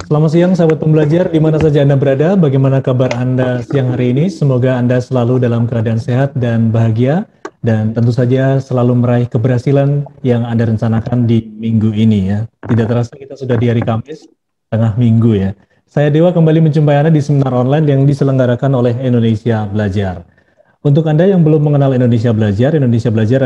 Selamat siang sahabat pembelajar, di mana saja Anda berada, bagaimana kabar Anda siang hari ini? Semoga Anda selalu dalam keadaan sehat dan bahagia, dan tentu saja selalu meraih keberhasilan yang Anda rencanakan di minggu ini ya. Tidak terasa kita sudah di hari Kamis, tengah minggu ya. Saya Dewa kembali menjumpai Anda di seminar online yang diselenggarakan oleh Indonesia Belajar. Untuk Anda yang belum mengenal Indonesia Belajar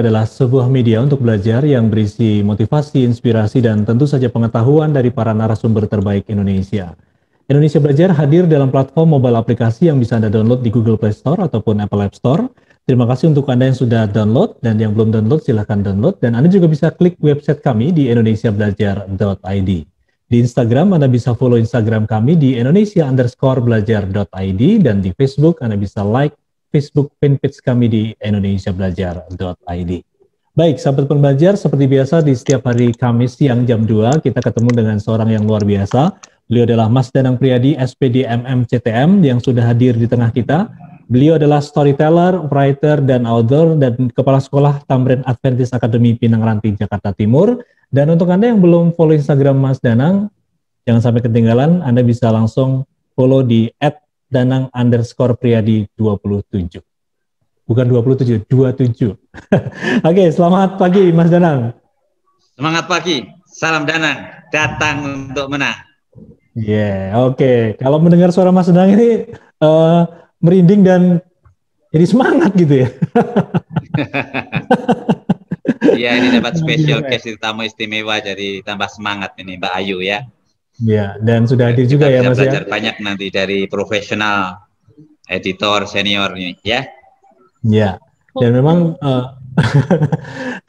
adalah sebuah media untuk belajar yang berisi motivasi, inspirasi, dan tentu saja pengetahuan dari para narasumber terbaik Indonesia. Indonesia Belajar hadir dalam platform mobile aplikasi yang bisa Anda download di Google Play Store ataupun Apple App Store. Terima kasih untuk Anda yang sudah download, dan yang belum download silahkan download. Dan Anda juga bisa klik website kami di indonesiabelajar.id. Di Instagram Anda bisa follow Instagram kami di indonesia_belajar.id, dan di Facebook Anda bisa like Facebook fanpage kami di indonesiabelajar.id. Baik, sahabat pembelajar, seperti biasa di setiap hari Kamis siang jam 2, kita ketemu dengan seorang yang luar biasa. Beliau adalah Mas Danang Priadi, SPD MMCTM, yang sudah hadir di tengah kita. Beliau adalah storyteller, writer, dan author, dan Kepala Sekolah Tamrin Adventist Academy Pinang Ranti, Jakarta Timur. Dan untuk Anda yang belum follow Instagram Mas Danang, jangan sampai ketinggalan, Anda bisa langsung follow di @danang_priadi 27. Bukan 27, 27. Oke, selamat pagi Mas Danang. Semangat pagi, salam Danang, datang untuk menang. Oke. Kalau mendengar suara Mas Danang ini merinding dan jadi semangat gitu ya. Iya, ini dapat special guest tamu istimewa, jadi tambah semangat ini Mbak Ayu ya. Iya, dan sudah hadir juga ya Mas ya. Kita belajar banyak nanti dari profesional, editor senior ini ya. Iya, dan memang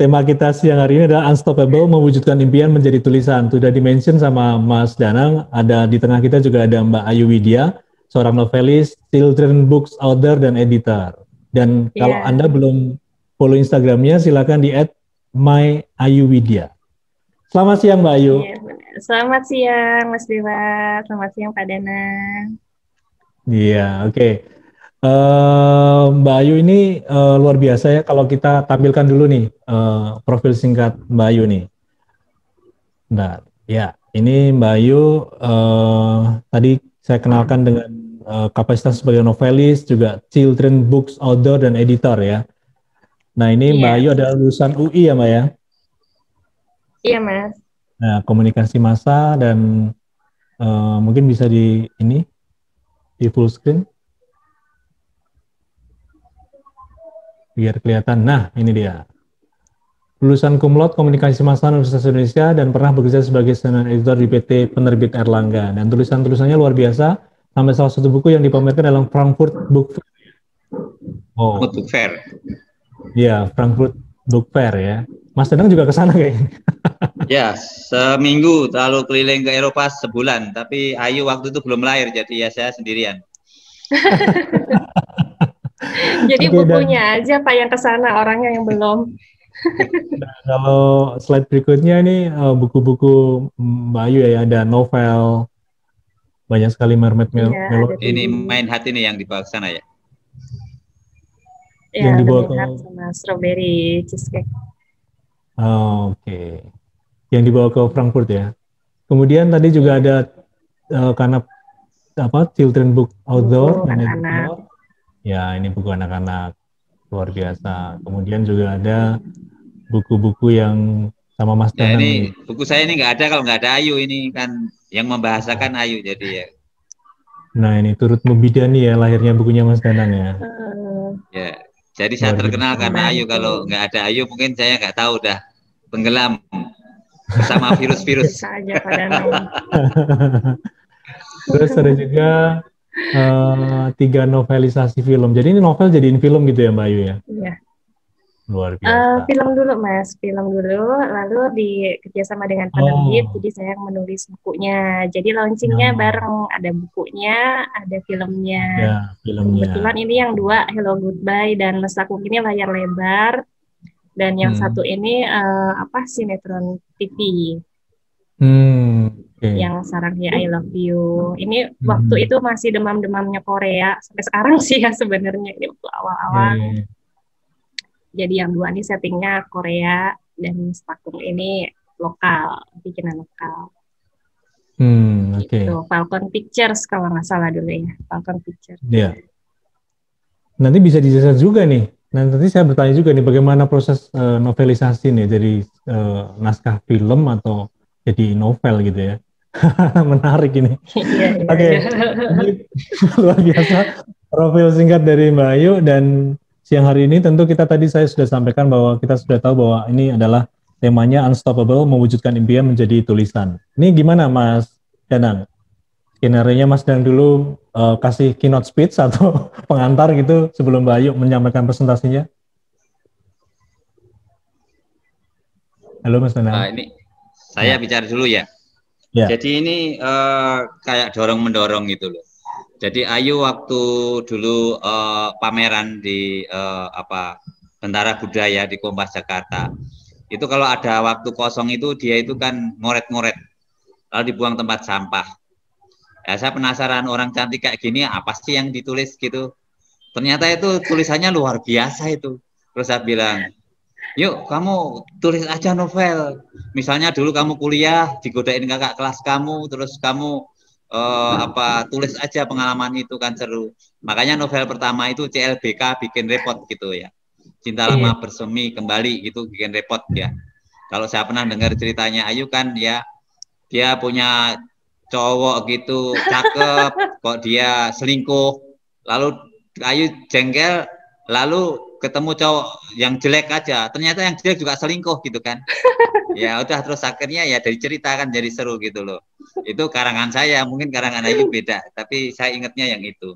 tema kita siang hari ini adalah Unstoppable, mewujudkan impian menjadi tulisan. Sudah dimention sama Mas Danang, ada di tengah kita juga ada Mbak Ayu Widya, seorang novelis, children books author dan editor. Dan kalau Anda belum follow Instagramnya, silakan di @myayuwidya. Selamat siang Mbak Ayu. Selamat siang Mas Dewa, selamat siang Pak Danang. Iya, oke. Mbak Ayu ini luar biasa ya. Kalau kita tampilkan dulu nih profil singkat Mbak Ayu nih. Nah, ya ini Mbak Ayu tadi saya kenalkan dengan kapasitas sebagai novelis, juga children books author dan editor ya. Nah ini Mbak Ayu adalah lulusan UI ya Mbak ya? Iya Mas. Nah komunikasi massa dan mungkin bisa di full screen. Biar kelihatan. Nah, ini dia. Lulusan cum laude Komunikasi Massa Universitas Indonesia dan pernah bekerja sebagai senior editor di PT Penerbit Erlangga. Dan tulisan-tulisannya luar biasa, sampai salah satu buku yang dipamerkan dalam Frankfurt Book Fair. Oh. Book Fair. Iya, Frankfurt Book Fair ya. Mas Danang juga ke sana kayaknya. Ya, seminggu lalu keliling ke Eropa sebulan, tapi Ayu waktu itu belum lahir, jadi ya saya sendirian. Jadi bukunya aja Pak yang kesana, orangnya yang belum. Nah, kalau slide berikutnya ini buku-buku Mbak Ayu ya, ada novel, banyak sekali Mermaid Melody. Ini Main Hati nih yang dibawa ke sana ya? Ya, yang dibawa ke sama Strawberry Cheesecake. Oke. Yang dibawa ke Frankfurt ya. Kemudian tadi juga ada karena children book outdoor dan editor. Ya, ini buku anak-anak luar biasa. Kemudian juga ada buku-buku yang sama Mas Danang. Ini buku saya ini nggak ada kalau nggak ada Ayu, ini kan yang membahasakan Ayu jadi ya. Nah ini turut membidani ya lahirnya bukunya Mas Danang ya. Ya, jadi saya terkenal karena Ayu. Kalau nggak ada Ayu mungkin saya nggak tahu dah tenggelam bersama virus-virus. Terus ada juga 3 novelisasi film. Jadi ini novel jadiin film gitu ya Mbak Ayu ya? Iya. Luar biasa. Film dulu Mas, film dulu, lalu kerjasama dengan penerbit, jadi saya yang menulis bukunya. Jadi launchingnya bareng, ada bukunya, ada filmnya. Ya, filmnya. Kebetulan ini yang 2, Hello Goodbye dan Lesakuk ini layar lebar, dan yang satu ini sinetron TV. Yang sarangnya I Love You. Ini waktu itu masih demam-demamnya Korea, sampai sekarang sih ya sebenarnya, ini waktu awal-awal. Jadi yang 2 ini settingnya Korea, dan Lesakuk ini lokal, bikinan lokal. Oke. Gitu. Falcon Pictures kalau nggak salah dulu ya, Falcon Pictures. Iya. Nanti bisa dijelaskan juga nih. Nanti saya bertanya juga nih bagaimana proses novelisasi nih dari naskah film atau jadi novel gitu ya. Menarik ini. Iya, iya, Oke, iya. ini luar biasa profil singkat dari Mbak Ayu, dan siang hari ini tentu kita tadi saya sudah sampaikan bahwa kita sudah tahu bahwa ini adalah temanya Unstoppable, mewujudkan impian menjadi tulisan. Ini gimana Mas Danang? Skenario-nya Mas Danang dulu kasih keynote speech atau pengantar gitu sebelum Mbak Ayu menyampaikan presentasinya. Halo Mas Danang. Ini saya bicara dulu ya. Ya. Jadi ini kayak dorong-mendorong gitu loh. Jadi Ayu waktu dulu pameran di Bentara Budaya di Kompas Jakarta, itu kalau ada waktu kosong itu dia itu kan ngoret-ngoret, lalu dibuang tempat sampah. Ya, saya penasaran orang cantik kayak gini apa sih yang ditulis gitu. Ternyata itu tulisannya luar biasa itu. Terus saya bilang, yuk kamu tulis aja novel. Misalnya dulu kamu kuliah digodain kakak kelas kamu, terus kamu tulis aja pengalaman itu kan seru. Makanya novel pertama itu CLBK bikin repot gitu ya. Cinta Lama Bersemi Kembali gitu bikin repot ya. Kalau saya pernah dengar ceritanya Ayu kan ya, dia punya cowok gitu cakep kok dia selingkuh, lalu Ayu jengkel, lalu ketemu cowok yang jelek aja, ternyata yang jelek juga selingkuh gitu kan. Ya udah, terus akhirnya ya dari cerita kan jadi seru gitu loh. Itu karangan saya, mungkin karangan Ayu beda, tapi saya ingatnya yang itu.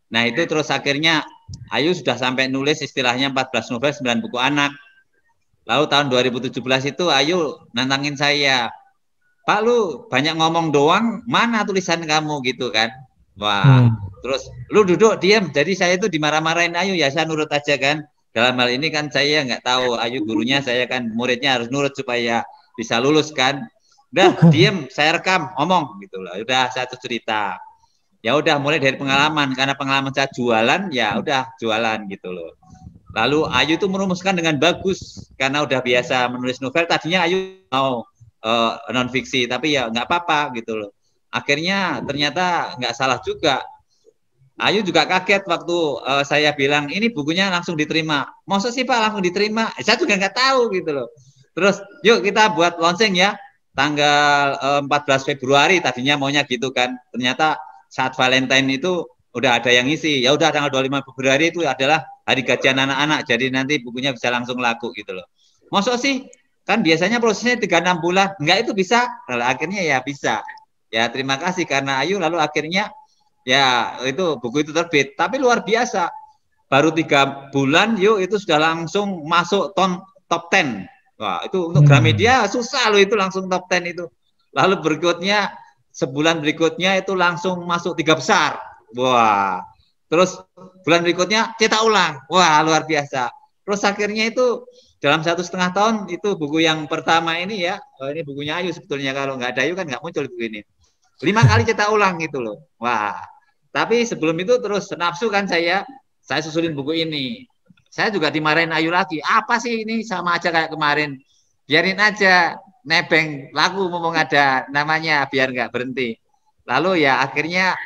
Nah itu terus akhirnya Ayu sudah sampai nulis istilahnya 14 novel 9 buku anak. Lalu tahun 2017 itu Ayu nantangin saya, Pak lu banyak ngomong doang, mana tulisan kamu gitu kan. Wah, terus lu duduk diam. Jadi saya itu dimarah-marahin Ayu, ya saya nurut aja kan. Dalam hal ini kan saya nggak tahu, Ayu gurunya, saya kan muridnya harus nurut supaya bisa lulus kan. Udah diam, saya rekam, ngomong gitu loh. Udah satu cerita. Ya udah mulai dari pengalaman, karena pengalaman saya jualan, ya udah jualan gitu loh. Lalu Ayu itu merumuskan dengan bagus karena udah biasa menulis novel. Tadinya Ayu mau non fiksi, tapi ya nggak apa-apa gitu loh. Akhirnya ternyata nggak salah juga. Ayu juga kaget waktu saya bilang ini bukunya langsung diterima. Maksud sih Pak langsung diterima? Saya juga nggak tahu gitu loh. Terus yuk kita buat launching ya tanggal 14 Februari tadinya maunya gitu kan. Ternyata saat Valentine itu udah ada yang ngisi. Ya udah tanggal 25 Februari itu adalah hari gajian anak-anak. Jadi nanti bukunya bisa langsung laku gitu loh. Maksud sih kan biasanya prosesnya 3-6 bulan, enggak itu bisa, lalu akhirnya ya bisa. Ya terima kasih karena Ayu, lalu akhirnya ya itu buku itu terbit. Tapi luar biasa, baru 3 bulan yuk itu sudah langsung masuk top 10. Wah itu untuk Gramedia susah loh itu langsung top 10 itu. Lalu berikutnya sebulan berikutnya itu langsung masuk 3 besar. Wah, terus bulan berikutnya cetak ulang. Wah luar biasa. Terus akhirnya itu dalam 1,5 tahun itu buku yang pertama ini ya, ini bukunya Ayu sebetulnya, kalau nggak ada Ayu kan nggak muncul buku ini. 5 kali cetak ulang gitu loh. Wah, tapi sebelum itu terus nafsu kan saya susulin buku ini. Saya juga dimarahin Ayu lagi. Apa sih ini sama aja kayak kemarin. Biarin aja, nebeng laku mumpung ada namanya biar nggak berhenti. Lalu ya akhirnya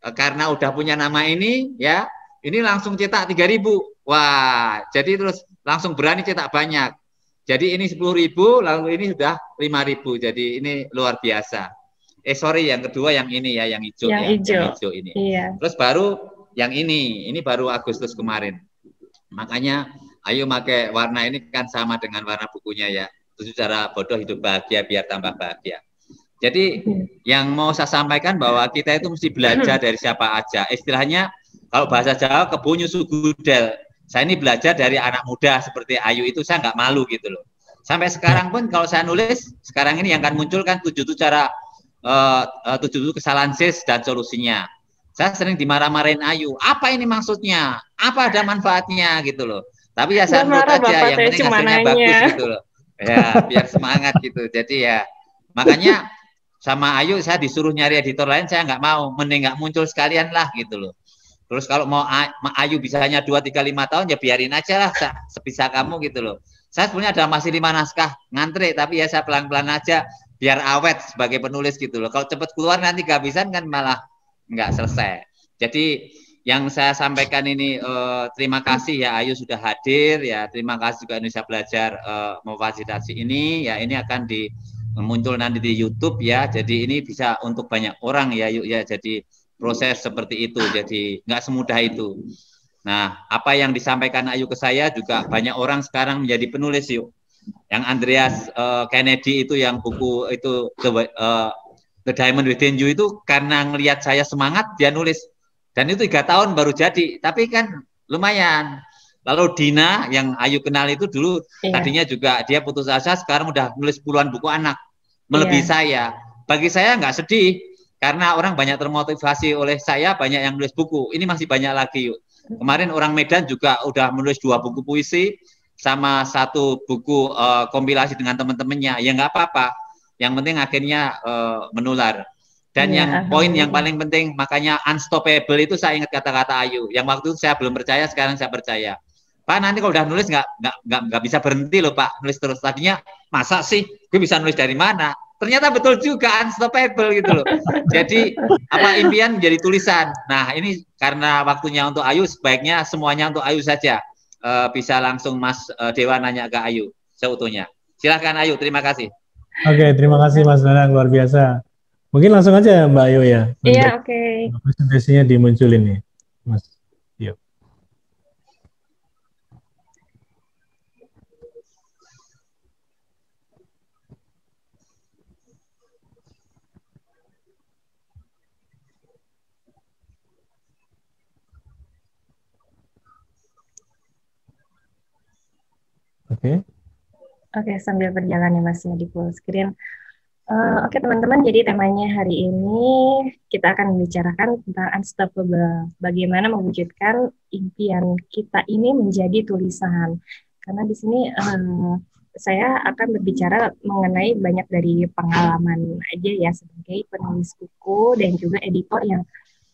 karena udah punya nama ini ya, ini langsung cetak 3.000. Wah, jadi terus langsung berani cetak banyak. Jadi ini 10.000, lalu ini sudah 5.000. Jadi ini luar biasa. Sorry, yang kedua yang ini ya, yang hijau ya, yang hijau ini. Iya. Terus baru yang ini baru Agustus kemarin. Makanya Ayu pakai warna ini kan sama dengan warna bukunya ya. Itu cara bodoh hidup bahagia biar tambah bahagia. Jadi yang mau saya sampaikan bahwa kita itu mesti belajar dari siapa aja. Istilahnya kalau bahasa Jawa kebo nyusu gudel. Saya ini belajar dari anak muda seperti Ayu itu, saya nggak malu gitu loh. Sampai sekarang pun kalau saya nulis, sekarang ini yang akan muncul kan 7 kesalahan SIS dan solusinya. Saya sering dimarah-marahin Ayu. Apa ini maksudnya? Apa ada manfaatnya gitu loh. Tapi ya saya nurut aja, yang penting hasilnya bagus gitu loh. Ya, biar semangat gitu. Jadi ya, makanya sama Ayu saya disuruh nyari editor lain, saya nggak mau. Mending nggak muncul sekalian lah gitu loh. Terus kalau mau Ayu bisa hanya 2, 3, 5 tahun ya biarin aja lah sebisa kamu gitu loh. Saya sebenarnya ada masih 5 naskah ngantri, tapi ya saya pelan-pelan aja biar awet sebagai penulis gitu loh. Kalau cepat keluar nanti kehabisan kan malah nggak selesai. Jadi yang saya sampaikan ini terima kasih ya Ayu sudah hadir ya. Terima kasih juga Indonesia Belajar memfasilitasi ini ya. Ini akan muncul nanti di YouTube ya. Jadi ini bisa untuk banyak orang ya yuk ya. Jadi proses seperti itu. Jadi nggak semudah itu. Nah, apa yang disampaikan Ayu ke saya juga banyak orang sekarang menjadi penulis yuk. Yang Andreas Kennedy itu yang buku itu The Diamond Within You itu karena ngelihat saya semangat dia nulis dan itu 3 tahun baru jadi tapi kan lumayan. Lalu Dina yang Ayu kenal itu dulu tadinya juga dia putus asa sekarang udah nulis puluhan buku anak melebihi saya. Bagi saya nggak sedih karena orang banyak termotivasi oleh saya banyak yang nulis buku ini masih banyak lagi yuk. Kemarin orang Medan juga udah menulis 2 buku puisi sama 1 buku kompilasi dengan teman-temannya, ya nggak apa-apa. Yang penting akhirnya menular. Dan yang poin yang paling penting, makanya unstoppable itu saya ingat kata-kata Ayu. Yang waktu itu saya belum percaya, sekarang saya percaya. Pak nanti kalau udah nulis nggak bisa berhenti loh Pak, nulis terus. Tadinya masa sih, gue bisa nulis dari mana? Ternyata betul juga unstoppable gitu loh. Jadi apa impian menjadi tulisan. Nah ini karena waktunya untuk Ayu, sebaiknya semuanya untuk Ayu saja. Bisa langsung Mas Dewa nanya ke Ayu seutuhnya. Silahkan Ayu, terima kasih. Oke, terima kasih Mas Danang, luar biasa. Mungkin langsung aja Mbak Ayu ya. Iya, oke. Presentasinya dimunculin nih, Mas. Yuk. Oke. Oke, sambil berjalan ya Mas ya di full screen. Oke teman-teman, jadi temanya hari ini kita akan membicarakan tentang unstoppable. Bagaimana mewujudkan impian kita ini menjadi tulisan. Karena di sini saya akan berbicara mengenai banyak dari pengalaman aja ya sebagai penulis buku dan juga editor yang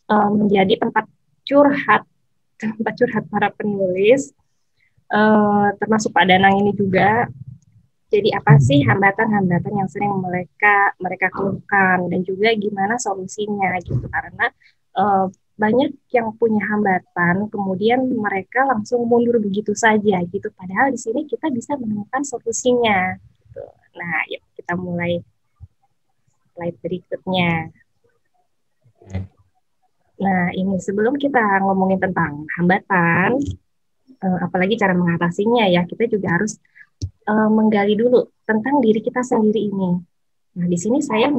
menjadi tempat curhat para penulis. Termasuk Pak Danang ini juga. Jadi apa sih hambatan-hambatan yang sering mereka keluhkan dan juga gimana solusinya gitu karena banyak yang punya hambatan kemudian mereka langsung mundur begitu saja gitu padahal di sini kita bisa menemukan solusinya gitu. Nah, yuk kita mulai slide berikutnya. Nah, ini sebelum kita ngomongin tentang hambatan apalagi cara mengatasinya ya, kita juga harus menggali dulu tentang diri kita sendiri ini. Nah, di sini saya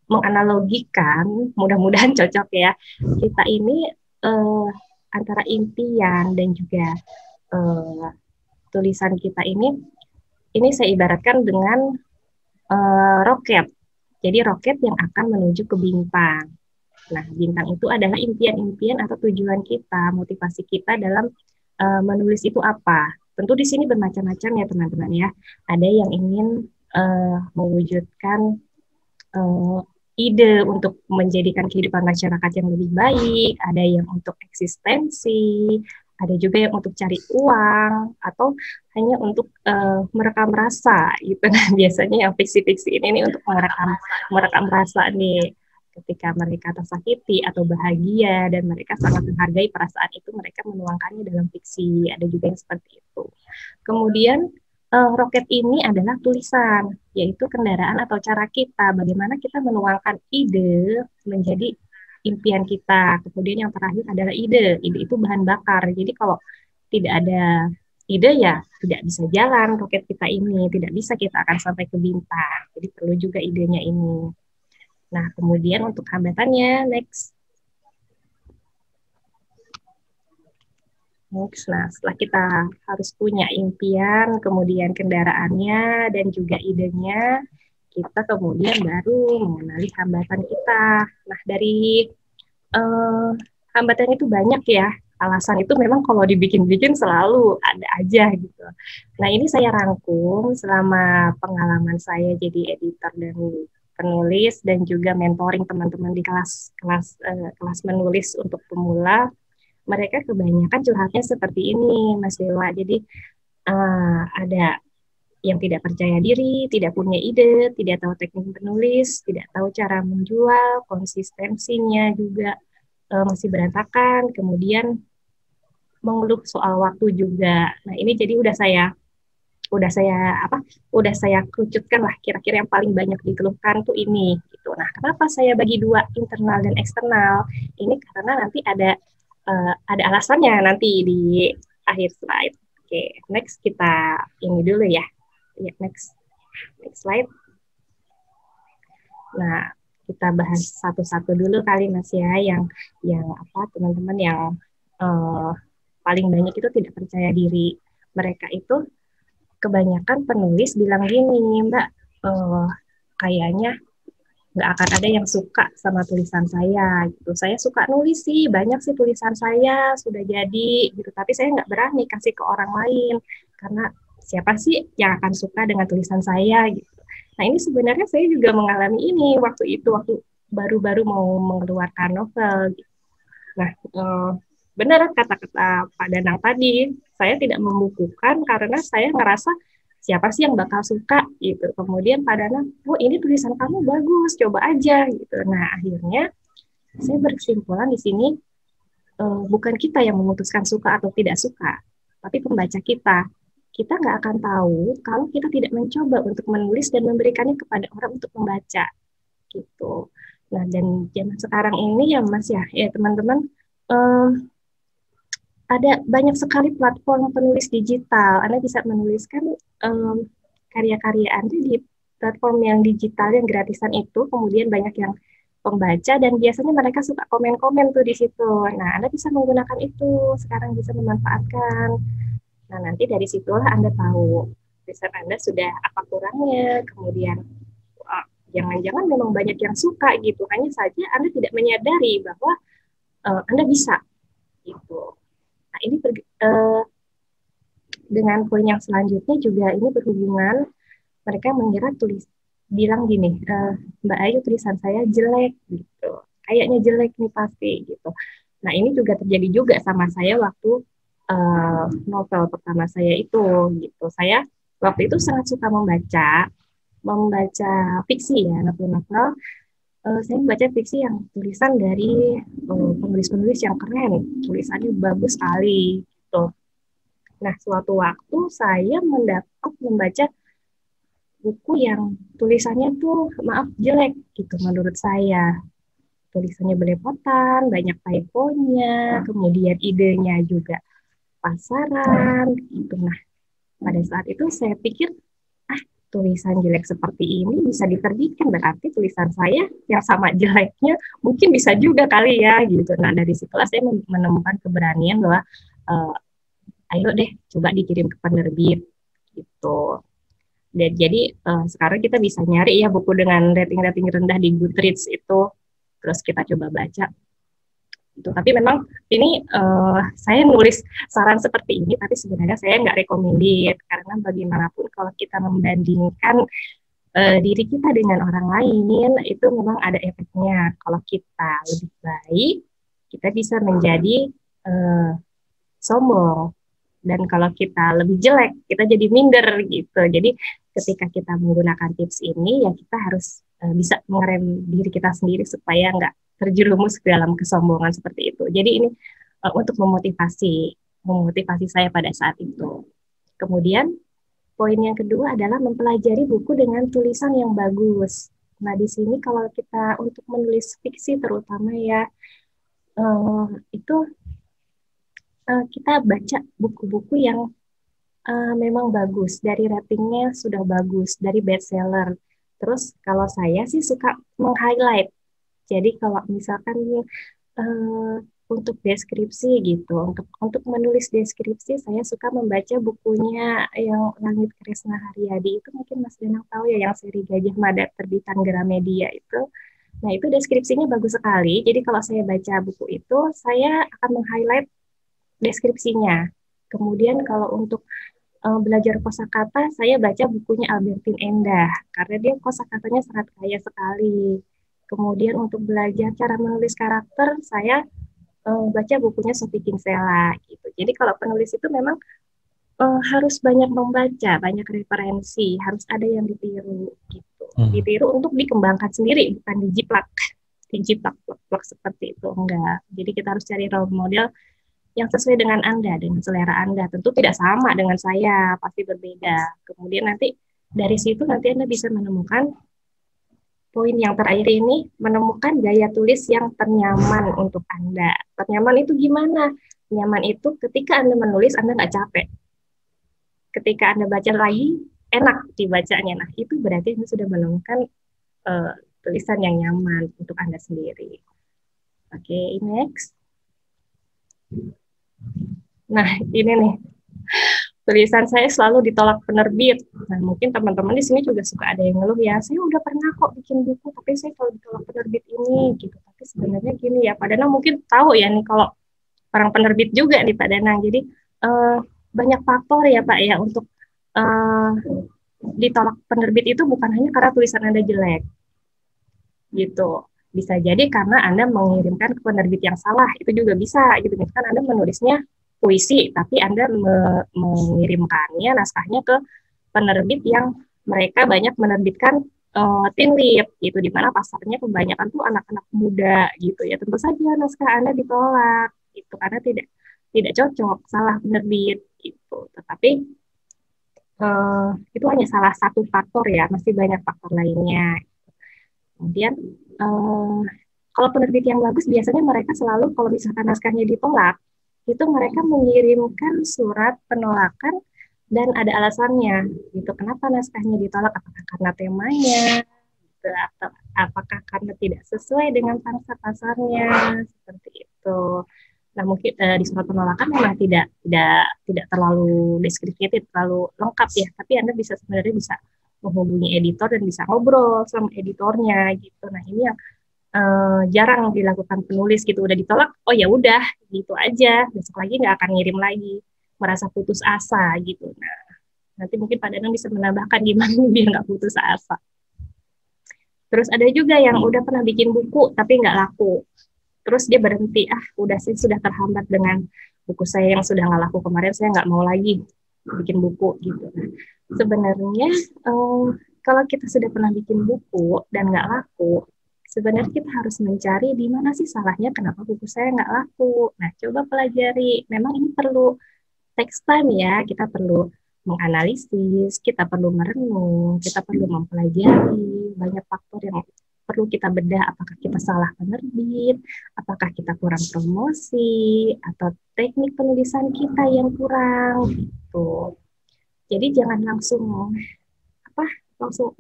menganalogikan, mudah-mudahan cocok ya, kita ini antara impian dan juga tulisan kita ini saya ibaratkan dengan roket. Jadi roket yang akan menuju ke bintang. Nah, bintang itu adalah impian-impian atau tujuan kita, motivasi kita dalam menulis itu apa. Tentu di sini bermacam-macam ya teman-teman ya. Ada yang ingin mewujudkan ide untuk menjadikan kehidupan masyarakat yang lebih baik, ada yang untuk eksistensi, ada juga yang untuk cari uang, atau hanya untuk merekam rasa gitu. Nah, biasanya yang fiksi-fiksi ini untuk merekam rasa nih. Ketika mereka tersakiti atau bahagia dan mereka sangat menghargai perasaan itu, mereka menuangkannya dalam fiksi. Ada juga yang seperti itu. Kemudian roket ini adalah tulisan, yaitu kendaraan atau cara kita, bagaimana kita menuangkan ide menjadi impian kita. Kemudian yang terakhir adalah ide. Ide itu bahan bakar. Jadi kalau tidak ada ide ya tidak bisa jalan roket kita ini, tidak bisa kita akan sampai ke bintang. Jadi perlu juga idenya ini. Nah, kemudian untuk hambatannya, next. Nah, setelah kita harus punya impian, kemudian kendaraannya, dan juga idenya, kita kemudian baru mengenali hambatan kita. Nah, dari hambatan itu banyak ya. Alasan itu memang kalau dibikin-bikin selalu ada aja gitu. Nah, ini saya rangkum selama pengalaman saya jadi editor dan penulis dan juga mentoring teman-teman di kelas menulis untuk pemula. Mereka kebanyakan curhatnya seperti ini, Mas Dewa. Jadi ada yang tidak percaya diri, tidak punya ide, tidak tahu teknik menulis, tidak tahu cara menjual, konsistensinya juga masih berantakan, kemudian mengeluh soal waktu juga. Nah, ini jadi udah saya udah saya kerucutkan lah kira-kira yang paling banyak dikeluhkan tuh ini gitu. Nah, kenapa saya bagi dua, internal dan eksternal? Ini karena nanti ada alasannya nanti di akhir slide. Oke, next kita ini dulu ya. Ya, next slide. Nah, kita bahas satu-satu dulu kali Mas ya, yang teman-teman yang paling banyak itu tidak percaya diri. Mereka itu kebanyakan penulis bilang gini, Mbak, kayaknya nggak akan ada yang suka sama tulisan saya gitu. Saya suka nulis sih, banyak sih tulisan saya sudah jadi gitu, tapi saya nggak berani kasih ke orang lain karena siapa sih yang akan suka dengan tulisan saya gitu. Nah, ini sebenarnya saya juga mengalami ini waktu baru-baru mau mengeluarkan novel gitu. Nah, benar kata-kata Pak Danang tadi, saya tidak membukukan karena saya ngerasa siapa sih yang bakal suka gitu. Kemudian Pak Danang, oh ini tulisan kamu bagus, coba aja gitu. Nah, akhirnya saya berkesimpulan di sini bukan kita yang memutuskan suka atau tidak suka, tapi pembaca kita. Kita nggak akan tahu kalau kita tidak mencoba untuk menulis dan memberikannya kepada orang untuk membaca gitu. Nah, dan zaman sekarang ini ya Mas ya teman-teman, ada banyak sekali platform penulis digital. Anda bisa menuliskan karya-karya Anda di platform yang digital yang gratisan itu, kemudian banyak yang pembaca dan biasanya mereka suka komen-komen tuh di situ. Nah, Anda bisa menggunakan itu, sekarang bisa memanfaatkan. Nah, nanti dari situlah Anda tahu riset Anda sudah apa kurangnya, kemudian jangan-jangan memang banyak yang suka gitu, hanya saja Anda tidak menyadari bahwa Anda bisa gitu. Nah, ini dengan poin yang selanjutnya juga ini berhubungan, mereka mengira bilang gini, Mbak Ayu tulisan saya jelek gitu, kayaknya jelek nih pasti gitu. Nah, ini juga terjadi juga sama saya waktu novel pertama saya itu gitu. Saya waktu itu sangat suka membaca fiksi ya, novel-novel. Saya membaca fiksi yang tulisan dari penulis-penulis yang keren, tulisannya bagus sekali gitu. Nah, suatu waktu saya mendapat membaca buku yang tulisannya tuh maaf jelek gitu menurut saya. Tulisannya belepotan, banyak typonya, kemudian idenya juga pasaran gitu. Nah, pada saat itu saya pikir tulisan jelek seperti ini bisa diterbitkan, berarti tulisan saya yang sama jeleknya mungkin bisa juga kali ya gitu. Nah, dari situlah saya menemukan keberanian bahwa ayo deh coba dikirim ke penerbit gitu. Dan jadi sekarang kita bisa nyari ya buku dengan rating-rating rendah di Goodreads itu, terus kita coba baca. Gitu. Tapi memang ini saya nulis saran seperti ini, tapi sebenarnya saya nggak recommended karena bagaimanapun kalau kita membandingkan diri kita dengan orang lain itu memang ada efeknya. Kalau kita lebih baik, kita bisa menjadi sombong, dan kalau kita lebih jelek, kita jadi minder gitu. Jadi ketika kita menggunakan tips ini, ya kita harus bisa mengerem diri kita sendiri supaya nggak terjerumus ke dalam kesombongan seperti itu. Jadi ini untuk memotivasi saya pada saat itu. Kemudian poin yang kedua adalah mempelajari buku dengan tulisan yang bagus. Nah, di sini kalau kita untuk menulis fiksi terutama ya itu kita baca buku-buku yang memang bagus, dari ratingnya sudah bagus, dari bestseller. Terus kalau saya sih suka meng-highlight. Jadi kalau misalkan untuk deskripsi gitu, untuk menulis deskripsi saya suka membaca bukunya yang Langit Kresna Haryadi itu, mungkin Mas Danang tahu ya, yang seri Gajah Mada terbitan Gramedia itu. Nah, itu deskripsinya bagus sekali. Jadi kalau saya baca buku itu, saya akan meng-highlight deskripsinya. Kemudian kalau untuk belajar kosakata, saya baca bukunya Albertin Endah karena dia kosakatanya sangat kaya sekali. Kemudian untuk belajar cara menulis karakter, saya baca bukunya Sophie Kinsella gitu. Jadi kalau penulis itu memang harus banyak membaca, banyak referensi, harus ada yang ditiru gitu. Ditiru untuk dikembangkan sendiri, bukan dijiplak plak seperti itu, enggak. Jadi kita harus cari role model yang sesuai dengan Anda, dengan selera Anda. Tentu tidak sama dengan saya, pasti berbeda. Kemudian nanti dari situ nanti Anda bisa menemukan poin yang terakhir ini, menemukan gaya tulis yang ternyaman untuk Anda. Ternyaman itu gimana? Nyaman itu ketika Anda menulis, Anda nggak capek. Ketika Anda baca lagi, enak dibacanya. Nah, itu berarti Anda sudah menemukan tulisan yang nyaman untuk Anda sendiri. Oke, next. Nah, ini nih. Tulisan saya selalu ditolak penerbit. Nah, mungkin teman-teman di sini juga suka ada yang ngeluh ya, saya udah pernah kok bikin buku, tapi saya selalu ditolak penerbit ini, gitu. Tapi sebenarnya gini ya, Pak Danang mungkin tahu ya nih kalau orang penerbit juga nih Pak Danang. Jadi banyak faktor ya Pak ya untuk ditolak penerbit itu bukan hanya karena tulisan Anda jelek, gitu. Bisa jadi karena Anda mengirimkan ke penerbit yang salah, itu juga bisa, gitu. Misalkan Anda menulisnya puisi, tapi Anda mengirimkannya naskahnya ke penerbit yang mereka banyak menerbitkan teen lit, gitu, di mana pasarnya kebanyakan tuh anak-anak muda, gitu ya. Tentu saja naskah Anda ditolak, gitu, karena tidak cocok, salah penerbit, gitu. Tetapi itu hanya salah satu faktor ya, masih banyak faktor lainnya. Kemudian kalau penerbit yang bagus biasanya mereka selalu kalau misalkan naskahnya ditolak, itu mereka mengirimkan surat penolakan dan ada alasannya, gitu. Kenapa naskahnya ditolak? Apakah karena temanya, gitu, atau apakah karena tidak sesuai dengan pangsa pasarnya, seperti itu. Nah, mungkin di surat penolakan memang tidak terlalu deskriptif, terlalu lengkap ya. Tapi Anda sebenarnya bisa menghubungi editor dan bisa ngobrol sama editornya, gitu. Nah, ini yang jarang dilakukan penulis, gitu. Udah ditolak, oh ya udah gitu aja, besok lagi nggak akan ngirim lagi, merasa putus asa, gitu. Nah, nanti mungkin Pak Danang bisa menambahkan gimana biar nggak putus asa. Terus ada juga yang udah pernah bikin buku tapi nggak laku, terus dia berhenti, udah sih sudah terhambat dengan buku saya yang sudah nggak laku kemarin, saya nggak mau lagi bikin buku, gitu. Nah, sebenarnya kalau kita sudah pernah bikin buku dan nggak laku, sebenarnya kita harus mencari di mana sih salahnya, kenapa buku saya nggak laku. Nah, coba pelajari. Memang ini perlu text time ya, kita perlu menganalisis, kita perlu merenung, kita perlu mempelajari banyak faktor yang perlu kita bedah. Apakah kita salah penerbit, apakah kita kurang promosi, atau teknik penulisan kita yang kurang, gitu. Jadi jangan langsung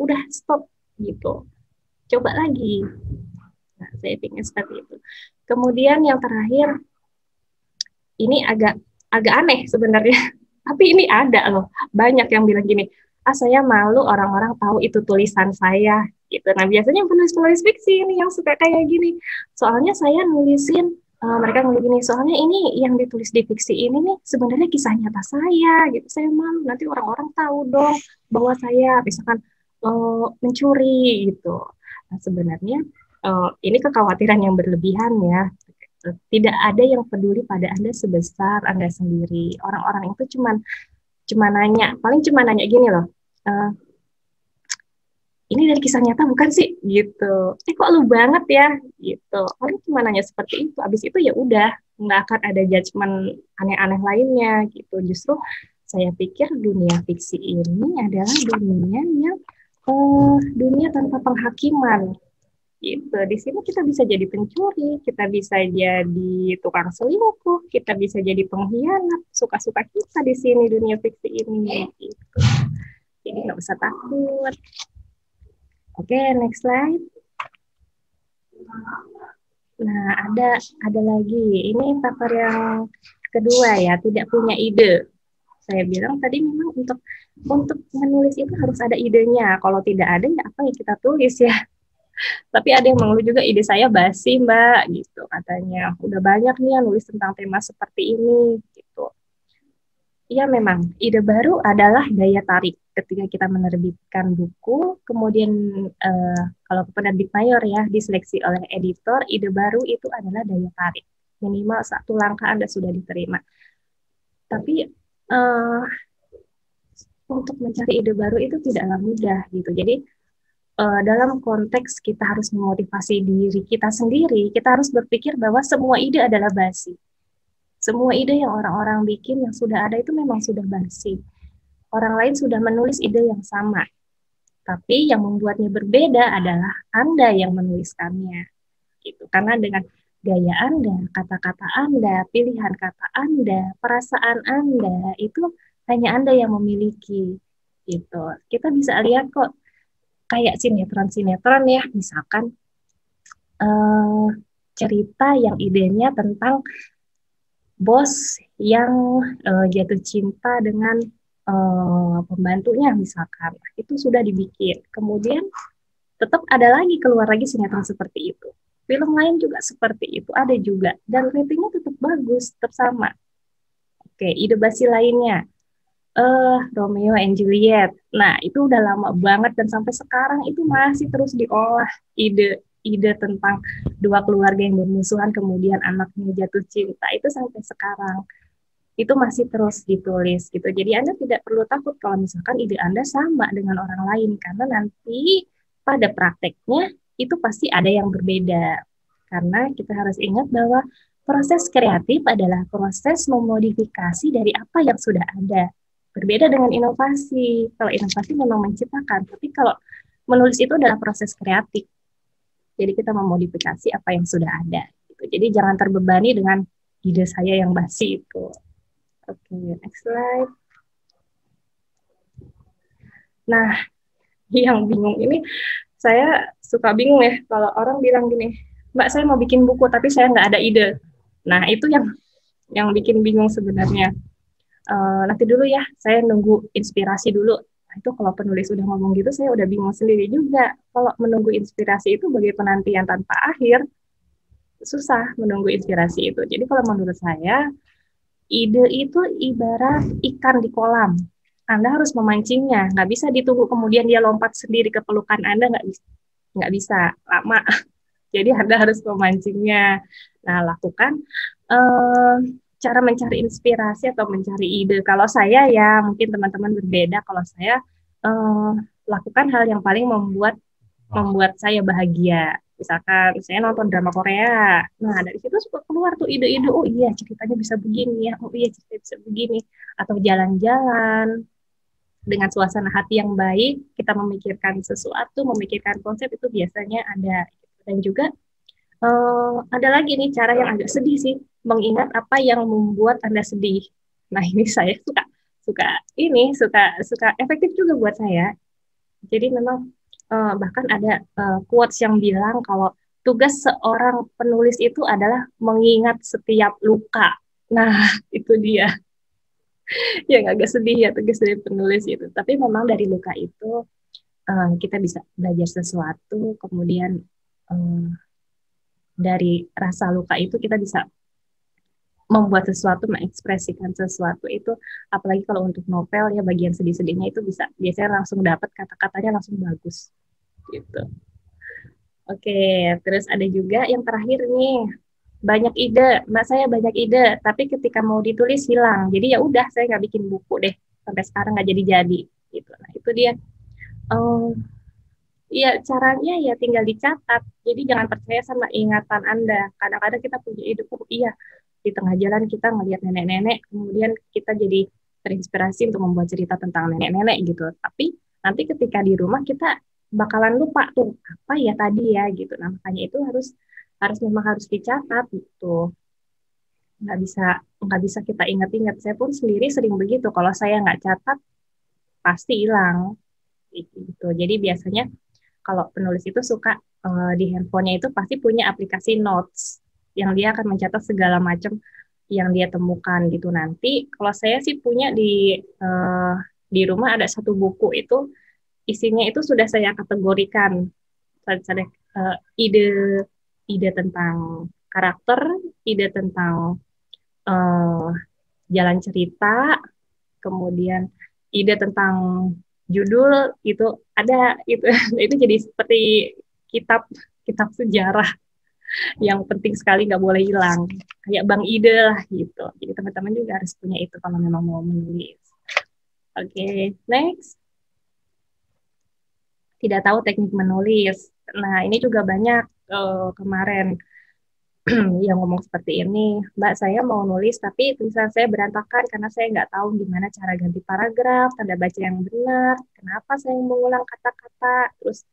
udah stop, gitu. Coba lagi. Nah, saya pikir seperti itu. Kemudian yang terakhir, ini agak aneh sebenarnya, tapi ini ada loh, banyak yang bilang gini, saya malu orang-orang tahu itu tulisan saya, gitu. Nah, biasanya penulis-penulis fiksi ini yang suka kayak gini, soalnya saya nulisin, mereka ngomong gini, soalnya ini yang ditulis di fiksi ini nih sebenarnya kisah nyata saya, gitu. Saya malu nanti orang-orang tahu dong bahwa saya misalkan mencuri, gitu. Nah, sebenarnya ini kekhawatiran yang berlebihan ya. Tidak ada yang peduli pada Anda sebesar Anda sendiri. Orang-orang itu cuma nanya, paling cuma nanya gini loh, ini dari kisah nyata bukan sih, gitu. Kok lu banget ya, gitu. Paling cuma nanya seperti itu. Abis itu ya udah, nggak akan ada judgement aneh-aneh lainnya, gitu. Justru saya pikir dunia fiksi ini adalah dunia yang dunia tanpa penghakiman, gitu. Di sini kita bisa jadi pencuri, kita bisa jadi tukang selingkuh, kita bisa jadi pengkhianat, suka-suka kita di sini dunia fiksi ini, gitu. Jadi nggak usah takut. Oke, next slide. Nah, ada lagi. Ini faktor yang kedua ya, tidak punya ide. Saya bilang tadi memang untuk menulis itu harus ada idenya. Kalau tidak ada ya apa yang kita tulis ya. Tapi ada yang mengeluh juga, ide saya basi Mbak, gitu katanya. Udah banyak nih yang nulis tentang tema seperti ini, gitu. Iya memang, ide baru adalah daya tarik ketika kita menerbitkan buku. Kemudian kalau penerbit mayor ya, diseleksi oleh editor, ide baru itu adalah daya tarik. Minimal satu langkah Anda sudah diterima. Tapi eh, untuk mencari ide baru itu tidaklah mudah gitu. Jadi dalam konteks kita harus memotivasi diri kita sendiri, kita harus berpikir bahwa semua ide adalah basi. Semua ide yang orang-orang bikin yang sudah ada itu memang sudah basi. Orang lain sudah menulis ide yang sama, tapi yang membuatnya berbeda adalah Anda yang menuliskannya. Gitu. Karena dengan gaya Anda, kata-kata Anda, pilihan kata Anda, perasaan Anda, itu hanya Anda yang memiliki. Gitu. Kita bisa lihat kok kayak sinetron-sinetron ya, misalkan cerita yang idenya tentang bos yang jatuh cinta dengan pembantunya misalkan, itu sudah dibikin. Kemudian tetap ada lagi, keluar lagi sinetron seperti itu. Film lain juga seperti itu, ada juga. Dan ratingnya tetap bagus, tetap sama. Oke, ide basi lainnya. Romeo and Juliet. Nah, itu udah lama banget dan sampai sekarang itu masih terus diolah ide tentang dua keluarga yang bermusuhan kemudian anaknya jatuh cinta itu sampai sekarang itu masih terus ditulis gitu. Jadi Anda tidak perlu takut kalau misalkan ide Anda sama dengan orang lain karena nanti pada prakteknya itu pasti ada yang berbeda. Karena kita harus ingat bahwa proses kreatif adalah proses memodifikasi dari apa yang sudah ada. Berbeda dengan inovasi. Kalau inovasi memang menciptakan, tapi kalau menulis itu adalah proses kreatif. Jadi kita memodifikasi apa yang sudah ada. Gitu. Jadi jangan terbebani dengan ide saya yang basi itu. Oke, next slide. Nah, yang bingung ini, saya suka bingung ya kalau orang bilang gini, Mbak saya mau bikin buku tapi saya nggak ada ide. Nah, itu yang bikin bingung sebenarnya. Nanti dulu ya, saya nunggu inspirasi dulu. Nah, itu kalau penulis udah ngomong gitu, saya udah bingung sendiri juga. Kalau menunggu inspirasi itu bagai penantian tanpa akhir, susah menunggu inspirasi itu. Jadi kalau menurut saya, ide itu ibarat ikan di kolam. Anda harus memancingnya, nggak bisa ditunggu kemudian dia lompat sendiri ke pelukan Anda, nggak bisa, lama. Jadi Anda harus memancingnya. Nah, lakukan cara mencari inspirasi atau mencari ide. Kalau saya ya, mungkin teman-teman berbeda. Kalau saya lakukan hal yang paling membuat saya bahagia. Misalkan saya nonton drama Korea. Nah, dari situ suka keluar tuh ide-ide, oh iya ceritanya bisa begini ya, oh iya ceritanya bisa begini. Atau jalan-jalan dengan suasana hati yang baik, kita memikirkan sesuatu, memikirkan konsep itu biasanya ada. Dan juga ada lagi nih cara yang agak sedih sih, mengingat apa yang membuat Anda sedih. Nah, ini saya suka efektif juga buat saya. Jadi memang bahkan ada quotes yang bilang kalau tugas seorang penulis itu adalah mengingat setiap luka. Nah, itu dia yang agak sedih ya tugas dari penulis itu. Tapi memang dari luka itu kita bisa belajar sesuatu, kemudian dari rasa luka itu kita bisa membuat sesuatu, mengekspresikan sesuatu itu, apalagi kalau untuk novel ya bagian sedih-sedihnya itu bisa biasanya langsung dapat kata-katanya langsung bagus gitu. Oke, terus ada juga yang terakhir nih, banyak ide, Mbak saya banyak ide, tapi ketika mau ditulis hilang, jadi ya udah saya nggak bikin buku deh, sampai sekarang nggak jadi gitu. Nah itu dia. Iya, caranya ya tinggal dicatat. Jadi jangan percaya sama ingatan Anda. Kadang-kadang kita punya ide, oh iya, di tengah jalan kita ngelihat nenek-nenek, kemudian kita jadi terinspirasi untuk membuat cerita tentang nenek-nenek gitu. Tapi nanti ketika di rumah kita bakalan lupa tuh apa ya tadi ya gitu. Nah, makanya itu memang harus dicatat gitu. Nggak bisa kita ingat-ingat. Saya pun sendiri sering begitu. Kalau saya nggak catat pasti hilang gitu. Jadi biasanya kalau penulis itu suka di handphonenya itu pasti punya aplikasi notes yang dia akan mencatat segala macam yang dia temukan gitu. Nanti kalau saya sih punya di rumah ada satu buku itu isinya itu sudah saya kategorikan ide tentang karakter, ide tentang jalan cerita, kemudian ide tentang judul itu ada itu itu jadi seperti kitab sejarah yang penting sekali nggak boleh hilang. kayak bank ide lah gitu. Jadi teman-teman juga harus punya itu kalau memang mau menulis. Oke, next. Tidak tahu teknik menulis. Nah, ini juga banyak kemarin yang ngomong seperti ini. Mbak, saya mau nulis tapi tulisan saya berantakan karena saya nggak tahu gimana cara ganti paragraf, tanda baca yang benar, kenapa saya mengulang kata-kata, terus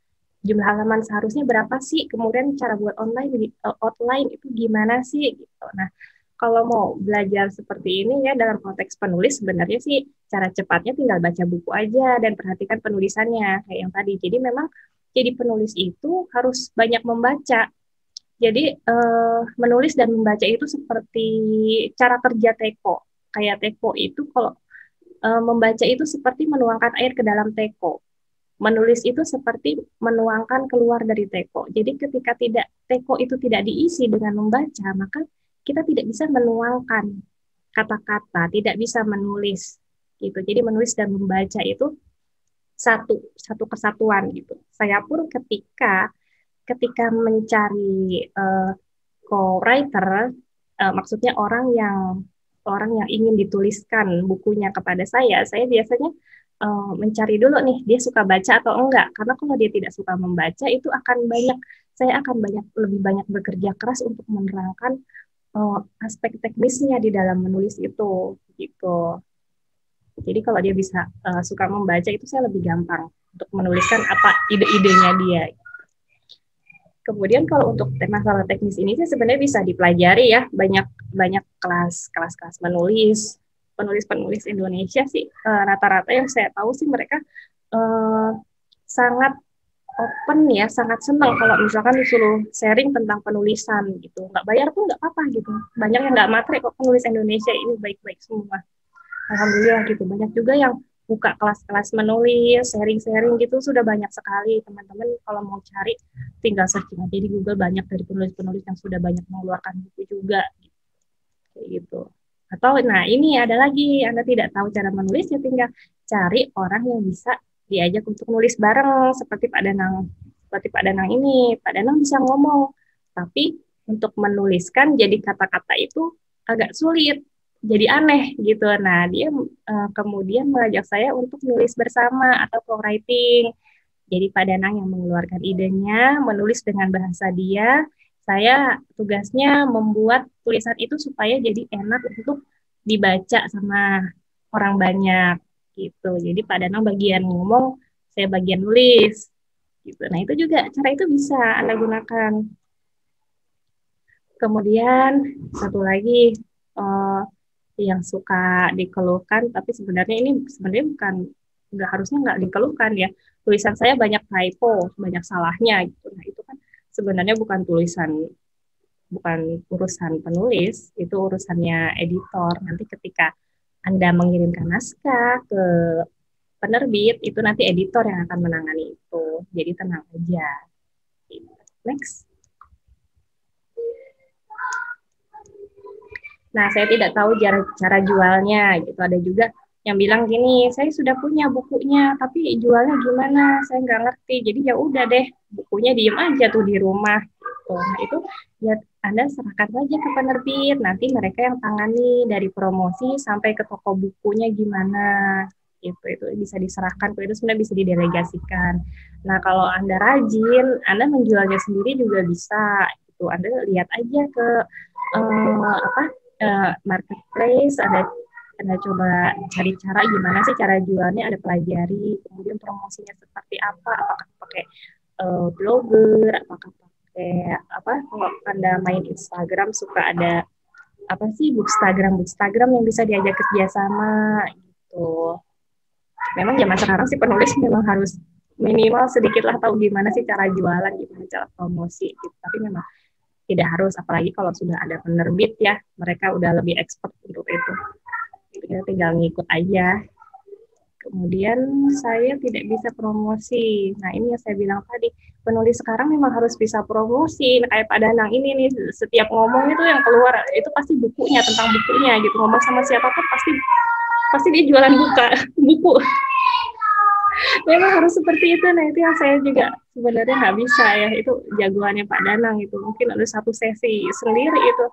jumlah halaman seharusnya berapa sih, kemudian cara buat outline itu gimana sih gitu. Nah, kalau mau belajar seperti ini ya dalam konteks penulis sebenarnya sih cara cepatnya tinggal baca buku aja dan perhatikan penulisannya kayak yang tadi. Jadi memang jadi penulis itu harus banyak membaca. Jadi menulis dan membaca itu seperti cara kerja teko. Kayak teko itu kalau membaca itu seperti menuangkan air ke dalam teko. Menulis itu seperti menuangkan keluar dari teko. Jadi ketika teko itu tidak diisi dengan membaca, maka kita tidak bisa menuangkan kata-kata, tidak bisa menulis gitu. Jadi menulis dan membaca itu satu kesatuan gitu. Saya pun ketika mencari co-writer, maksudnya orang yang ingin dituliskan bukunya kepada saya biasanya mencari dulu nih dia suka baca atau enggak, karena kalau dia tidak suka membaca itu saya akan lebih banyak bekerja keras untuk menerangkan aspek teknisnya di dalam menulis itu gitu. Jadi kalau dia bisa suka membaca itu saya lebih gampang untuk menuliskan apa ide-idenya dia. Kemudian kalau untuk masalah teknis ini sih sebenarnya bisa dipelajari ya, banyak kelas penulis Indonesia sih rata-rata yang saya tahu sih mereka sangat open ya, sangat senang kalau misalkan disuruh sharing tentang penulisan gitu. Nggak bayar pun nggak apa-apa gitu. Banyak yang nggak matre kok penulis Indonesia ini baik-baik semua. Alhamdulillah gitu. Banyak juga yang buka kelas-kelas menulis, sharing-sharing gitu sudah banyak sekali teman-teman. Kalau mau cari tinggal searching aja di Google, banyak dari penulis-penulis yang sudah banyak mengeluarkan buku juga kayak gitu. Atau nah ini ada lagi, Anda tidak tahu cara menulis ya tinggal cari orang yang bisa diajak untuk nulis bareng seperti Pak Danang ini. Pak Danang bisa ngomong, tapi untuk menuliskan jadi kata-kata itu agak sulit, jadi aneh gitu. Nah, dia kemudian mengajak saya untuk nulis bersama atau co-writing. Jadi Pak Danang yang mengeluarkan idenya, menulis dengan bahasa dia. Saya tugasnya membuat tulisan itu supaya jadi enak untuk dibaca sama orang banyak gitu. Jadi Pak Danang bagian ngomong, saya bagian nulis gitu. Nah, itu juga cara itu bisa Anda gunakan. Kemudian satu lagi yang suka dikeluhkan, tapi sebenarnya bukan nggak dikeluhkan ya. Tulisan saya banyak typo, banyak salahnya gitu. Nah, itu kan sebenarnya bukan urusan penulis, itu urusannya editor. Nanti ketika Anda mengirimkan naskah ke penerbit, itu nanti editor yang akan menangani itu. Jadi tenang aja. Next. Nah, saya tidak tahu cara jualnya gitu. Ada juga yang bilang gini, saya sudah punya bukunya, tapi jualnya gimana? Saya nggak ngerti. Jadi ya udah deh, bukunya diem aja tuh di rumah. Gitu. Nah, itu ya Anda serahkan saja ke penerbit. Nanti mereka yang tangani dari promosi sampai ke toko bukunya gimana. Itu bisa diserahkan, itu sebenarnya bisa didelegasikan. Nah, kalau Anda rajin, Anda menjualnya sendiri juga bisa. Gitu. Anda lihat aja ke marketplace, Anda coba cari cara gimana sih cara jualnya, Anda pelajari, kemudian promosinya seperti apa, apakah pakai blogger, apakah pakai kalau Anda main Instagram suka ada bookstagram yang bisa diajak kerjasama gitu. Memang zaman sekarang sih penulis memang harus minimal sedikit lah tahu gimana sih cara jualan, gimana cara promosi gitu. Tapi memang tidak harus, apalagi kalau sudah ada penerbit ya, mereka udah lebih expert untuk itu. Kita tinggal ngikut aja. Kemudian saya tidak bisa promosi. Nah, ini yang saya bilang tadi, penulis sekarang memang harus bisa promosi. Nah, kayak Pak Danang ini nih, setiap ngomong itu yang keluar itu pasti bukunya, tentang bukunya gitu. Ngomong sama siapapun pasti dia jualan buku. Memang harus seperti itu. Nah, itu yang saya juga sebenarnya nggak bisa ya. Itu jagoannya Pak Danang itu. Mungkin ada satu sesi sendiri itu.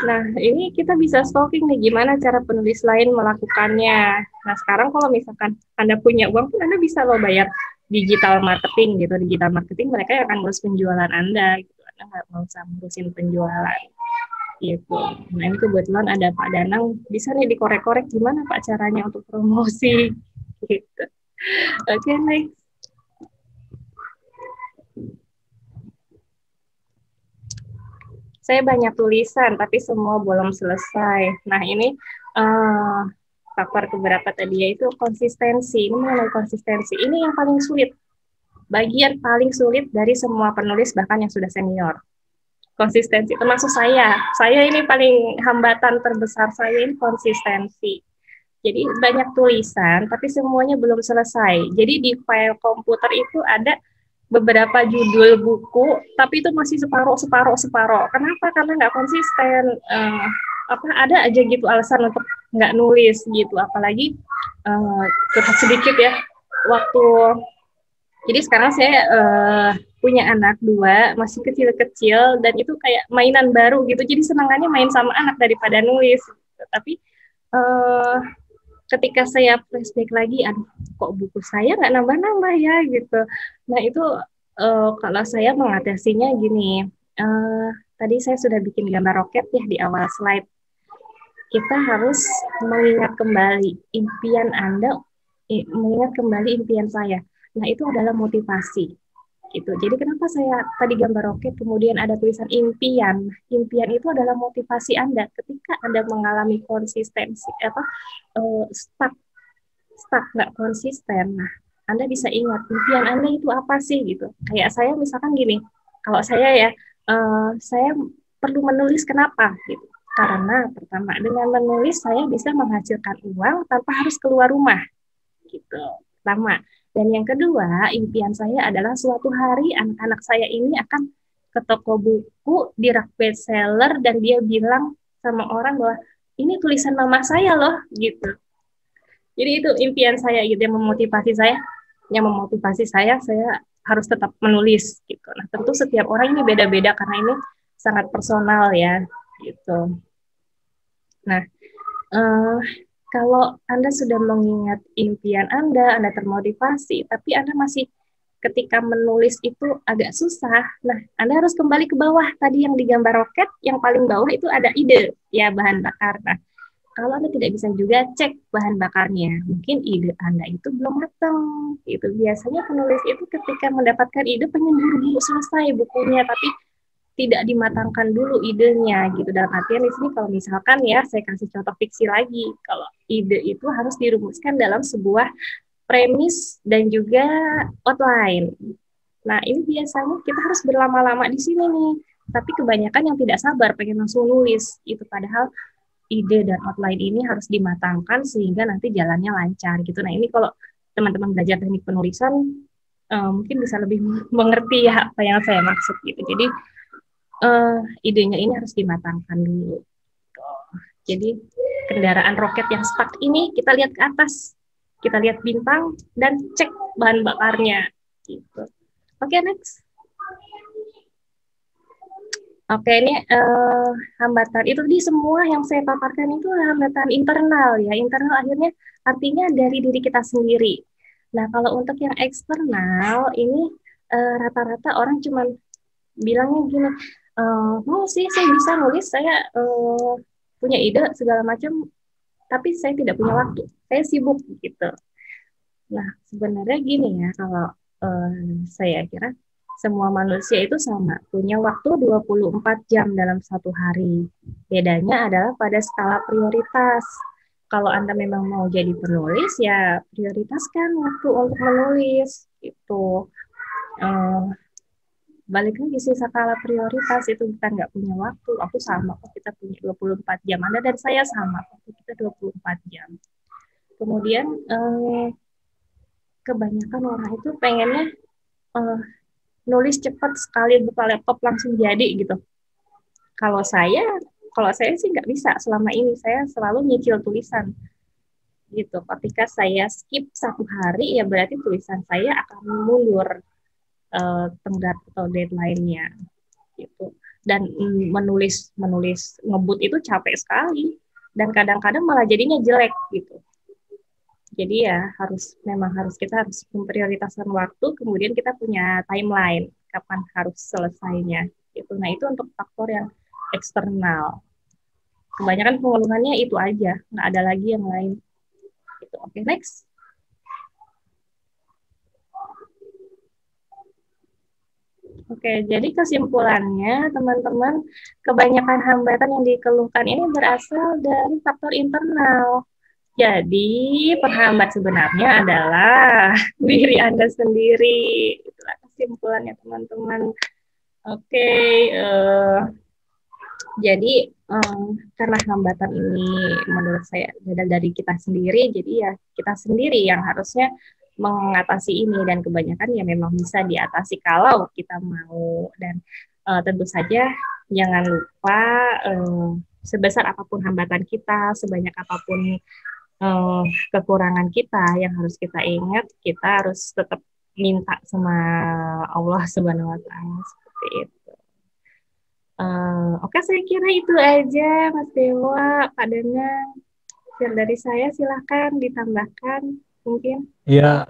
Nah, ini kita bisa stalking nih, gimana cara penulis lain melakukannya. Nah, sekarang kalau misalkan Anda punya uang pun Anda bisa loh bayar digital marketing gitu. Digital marketing mereka yang akan ngurus penjualan Anda gitu. Anda nggak usah ngurusin penjualan gitu. Nah, ini kebetulan ada Pak Danang, bisa nih dikorek-korek gimana Pak caranya untuk promosi gitu. Oke, next. Saya banyak tulisan, tapi semua belum selesai. Nah, ini faktor keberapa tadi, yaitu konsistensi. Ini mengenai konsistensi. Ini yang paling sulit. Bagian paling sulit dari semua penulis, bahkan yang sudah senior. Konsistensi, termasuk saya. Saya ini paling hambatan terbesar saya ini konsistensi. Jadi banyak tulisan, tapi semuanya belum selesai. Jadi di file komputer itu ada beberapa judul buku, tapi itu masih separoh. Kenapa? Karena nggak konsisten. Ada aja gitu alasan untuk nggak nulis gitu. Apalagi curhat sedikit ya. Jadi sekarang saya punya anak 2, masih kecil-kecil, dan itu kayak mainan baru gitu. Jadi senangannya main sama anak daripada nulis. Tapi ketika saya flashback lagi, aduh kok buku saya nggak nambah-nambah ya gitu. Nah itu kalau saya mengatasinya gini, tadi saya sudah bikin gambar roket ya di awal slide. Kita harus mengingat kembali impian Anda, mengingat kembali impian saya. Nah itu adalah motivasi. Gitu. Jadi kenapa saya tadi gambar roket kemudian ada tulisan impian. Impian itu adalah motivasi Anda ketika Anda mengalami konsistensi stuck nggak konsisten. Nah, Anda bisa ingat impian Anda itu apa sih gitu. Kayak saya misalkan gini, kalau saya saya perlu menulis kenapa gitu. Karena pertama dengan menulis saya bisa menghasilkan uang tanpa harus keluar rumah gitu. Pertama. Dan yang kedua, impian saya adalah suatu hari anak-anak saya ini akan ke toko buku di rak bestseller dan dia bilang sama orang bahwa ini tulisan mama saya loh gitu. Jadi itu impian saya gitu yang memotivasi saya. Yang memotivasi saya harus tetap menulis gitu. Nah, tentu setiap orang ini beda-beda karena ini sangat personal ya gitu. Nah, kalau Anda sudah mengingat impian Anda termotivasi, tapi Anda masih ketika menulis itu agak susah. Nah, Anda harus kembali ke bawah. Tadi yang digambar roket, yang paling bawah itu ada ide, ya bahan bakar. Nah, kalau Anda tidak bisa juga cek bahan bakarnya, mungkin ide Anda itu belum matang. Itu biasanya penulis itu ketika mendapatkan ide pengen buru-buru selesai bukunya, tapi tidak dimatangkan dulu idenya gitu. Dalam artian di sini kalau misalkan ya saya kasih contoh fiksi lagi, kalau ide itu harus dirumuskan dalam sebuah premis dan juga outline. Nah ini biasanya kita harus berlama-lama di sini nih. Tapi kebanyakan yang tidak sabar pengen langsung nulis itu, padahal ide dan outline ini harus dimatangkan sehingga nanti jalannya lancar gitu. Nah ini kalau teman-teman belajar teknik penulisan mungkin bisa lebih mengerti ya apa yang saya maksud gitu. Jadi idenya ini harus dimatangkan dulu. Jadi kendaraan roket yang stuck ini kita lihat ke atas, kita lihat bintang dan cek bahan bakarnya. Gitu. Oke, next. Oke, ini hambatan. Itu di semua yang saya paparkan itu hambatan internal ya. Internal akhirnya artinya dari diri kita sendiri. Nah, kalau untuk yang eksternal ini rata-rata orang cuma bilangnya gini, sih saya bisa nulis, saya punya ide segala macam, tapi saya tidak punya waktu, saya sibuk gitu. Nah sebenarnya gini ya, kalau saya kira semua manusia itu sama, punya waktu 24 jam dalam satu hari. Bedanya adalah pada skala prioritas. Kalau Anda memang mau jadi penulis, ya prioritaskan waktu untuk menulis itu. Balik lagi sih skala prioritas itu, kita nggak punya waktu. Aku sama kok, kita punya 24 jam. Anda dan saya sama kok, kita 24 jam. Kemudian kebanyakan orang itu pengennya nulis cepat, sekali buka laptop langsung jadi gitu. Kalau saya sih nggak bisa. Selama ini saya selalu nyicil tulisan gitu. Ketika saya skip 1 hari, ya berarti tulisan saya akan mundur tenggat atau deadline-nya gitu. Dan menulis ngebut itu capek sekali, dan kadang-kadang malah jadinya jelek gitu. Jadi ya kita harus memprioritaskan waktu, kemudian kita punya timeline kapan harus selesainya gitu. Nah, itu untuk faktor yang eksternal. Kebanyakan pengeluhannya itu aja, nggak ada lagi yang lain. Gitu. Oke, next. Oke, jadi kesimpulannya teman-teman, kebanyakan hambatan yang dikeluhkan ini berasal dari faktor internal. Jadi penghambat sebenarnya adalah diri Anda sendiri. Itulah kesimpulannya teman-teman. Oke, jadi karena hambatan ini menurut saya dari kita sendiri, jadi ya kita sendiri yang harusnya mengatasi ini, dan kebanyakan ya memang bisa diatasi kalau kita mau. Dan tentu saja jangan lupa sebesar apapun hambatan kita, sebanyak apapun kekurangan kita, yang harus kita ingat, kita harus tetap minta sama Allah Subhanahu wa Ta'ala, seperti itu. Oke, saya kira itu aja, Mas Dewa, Pak Danang. Share dari saya, silahkan ditambahkan mungkin. Ya,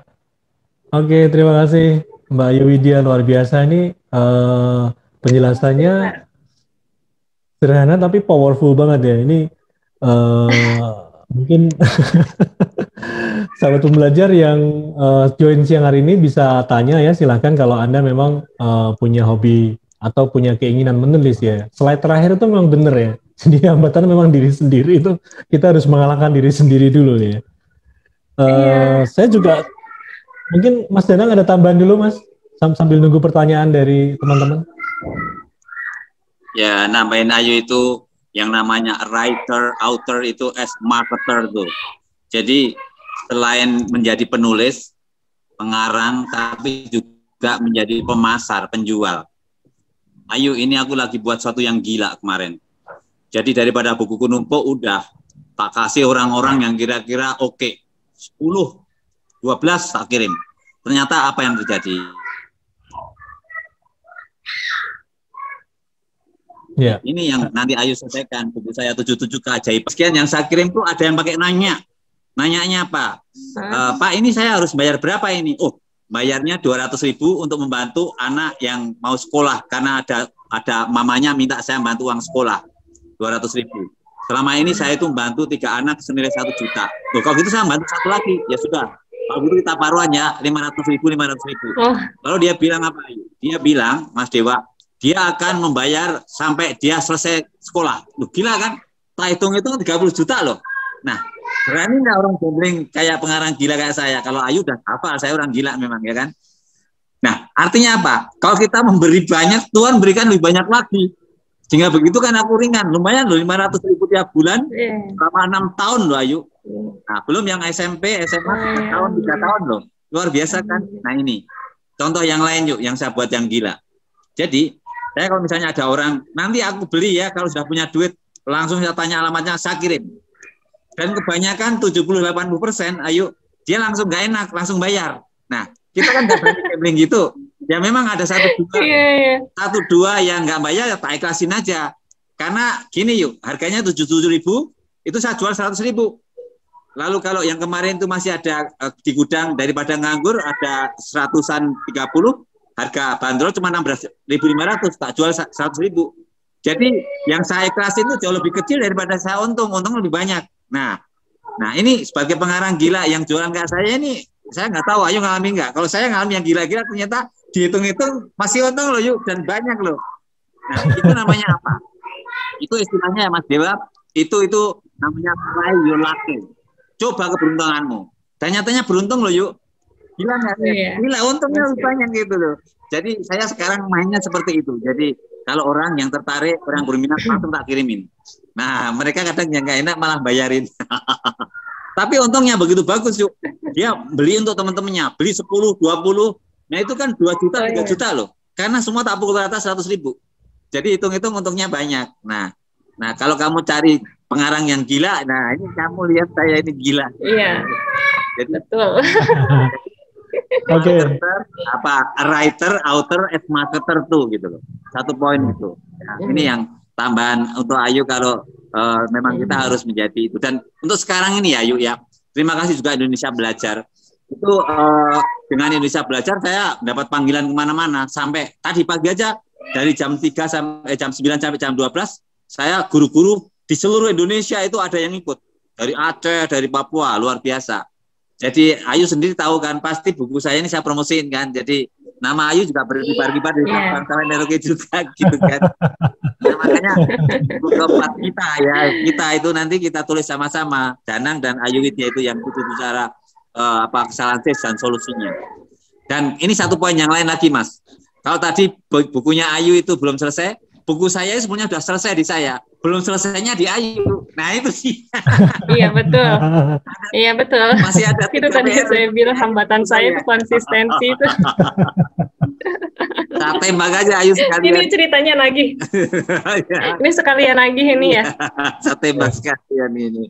oke, terima kasih Mbak Ayu Widya, luar biasa ini penjelasannya sederhana tapi powerful banget ya. Ini mungkin sahabat pembelajar yang join siang hari ini bisa tanya ya, silahkan kalau Anda memang punya hobi atau punya keinginan menulis ya. Slide terakhir itu memang benar ya. Jadi hambatan memang diri sendiri, itu kita harus mengalahkan diri sendiri dulu ya. Saya juga mungkin Mas Danang ada tambahan dulu Mas, sambil nunggu pertanyaan dari teman-teman. Ya, nambahin Ayu itu yang namanya writer, author itu as marketer tuh. Jadi selain menjadi penulis, pengarang, tapi juga menjadi pemasar, penjual. Ayu, ini aku lagi buat sesuatu yang gila kemarin. Jadi daripada bukuku numpuk, udah tak kasih orang-orang yang kira-kira oke. 10, 12 tak kirim. Ternyata apa yang terjadi? Yeah. Ini yang nanti Ayu sampaikan, buku saya 77 keajaiban. Sekian yang saya kirim tuh ada yang pakai nanya. Nanyanya apa? Pak, ini saya harus bayar berapa ini? Oh, bayarnya 200.000 untuk membantu anak yang mau sekolah, karena ada mamanya minta saya bantu uang sekolah 200.000. Selama ini saya itu membantu 3 anak senilai 1 juta. Loh, kalau gitu saya bantu 1 lagi, ya sudah. Kalau gitu kita paruannya 500.000. Lalu dia bilang apa? Dia bilang, Mas Dewa, dia akan membayar sampai dia selesai sekolah. Loh, gila kan? Tak hitung itu 30 juta loh. Nah, berani nggak orang gambling kayak pengarang gila kayak saya? Kalau Ayu udah hafal, saya orang gila memang, ya kan? Nah, artinya apa? Kalau kita memberi banyak, Tuhan berikan lebih banyak lagi. Sehingga begitu kan aku ringan. Lumayan loh, 500.000 tiap bulan, selama 6 tahun loh Ayu. Nah, belum yang SMP, SMA 4 tahun, 3 tahun loh. Luar biasa kan? Nah ini, contoh yang lain yuk, yang saya buat yang gila. Jadi, saya kalau misalnya ada orang, nanti aku beli ya, kalau sudah punya duit, langsung saya tanya alamatnya, saya kirim. Dan kebanyakan 70-80%, ayo, dia langsung nggak enak, langsung bayar. Nah, kita kan nggak berani gambling gitu. Ya memang ada 1-2 yang nggak bayar, ya tak ikhlasin aja. Karena gini yuk, harganya 77.000, itu saya jual 100.000. Lalu kalau yang kemarin itu masih ada di gudang, daripada nganggur, ada 130, harga bandrol cuma 16.500, tak jual 100.000. Jadi yang saya ikhlasin itu jauh lebih kecil daripada saya untung lebih banyak. Nah ini sebagai pengarang gila yang jualan kayak saya ini, saya nggak tahu Ayu ngalami nggak. Kalau saya ngalami yang gila-gila, ternyata dihitung-hitung masih untung loh yuk, dan banyak loh. Nah itu namanya apa? Itu istilahnya Mas Dewa, itu namanya try your luck. Coba keberuntunganmu. Dan nyatanya beruntung loh yuk. Gila nggak? Gila, untungnya lebih banyak gitu loh. Jadi saya sekarang mainnya seperti itu. Jadi kalau orang yang tertarik, orang berminat, langsung tak kirimin. Nah mereka kadang yang nggak enak malah bayarin. Tapi untungnya begitu bagus yuk. Dia beli untuk teman-temannya, beli 10, 20. Nah itu kan 2 juta, 3 juta loh. Karena semua tak pukul rata 100.000. Jadi hitung-hitung untungnya banyak. Nah kalau kamu cari pengarang yang gila, nah ini kamu lihat saya ini gila. Iya. Jadi, betul. Oke. Writer, author, as marketer tuh gitu loh. 1 poin gitu. Nah, ini yang tambahan untuk Ayu kalau memang kita harus menjadi itu. Dan untuk sekarang ini ya Ayu ya, terima kasih juga Indonesia Belajar. Itu dengan Indonesia Belajar saya dapat panggilan kemana-mana. Sampai tadi pagi aja dari jam 3 sampai jam 9 sampai jam 12 saya guru-guru di seluruh Indonesia itu ada yang ikut. Dari Aceh, dari Papua, luar biasa. Jadi Ayu sendiri tahu kan, pasti buku saya ini saya promosiin kan. Jadi nama Ayu juga berkibar-kibar di depan sampai Merauke juga gitu kan. Nah, makanya buku keempat kita ya, kita itu nanti kita tulis sama-sama. Danang dan Ayu Widya itu yang bicara kesalahan dan solusinya. Dan ini 1 poin yang lain lagi Mas. Kalau tadi bukunya Ayu itu belum selesai, buku saya sebenarnya sudah selesai di saya, belum selesainya di Ayu. Nah itu sih. Iya betul. Iya betul. Masih ada itu tadi saya bilang hambatan saya itu konsistensi itu. Saya tembak aja Ayu sekalian. Ini ceritanya lagi. Ini sekalian lagi ini ya. Saya tembak sekalian ini.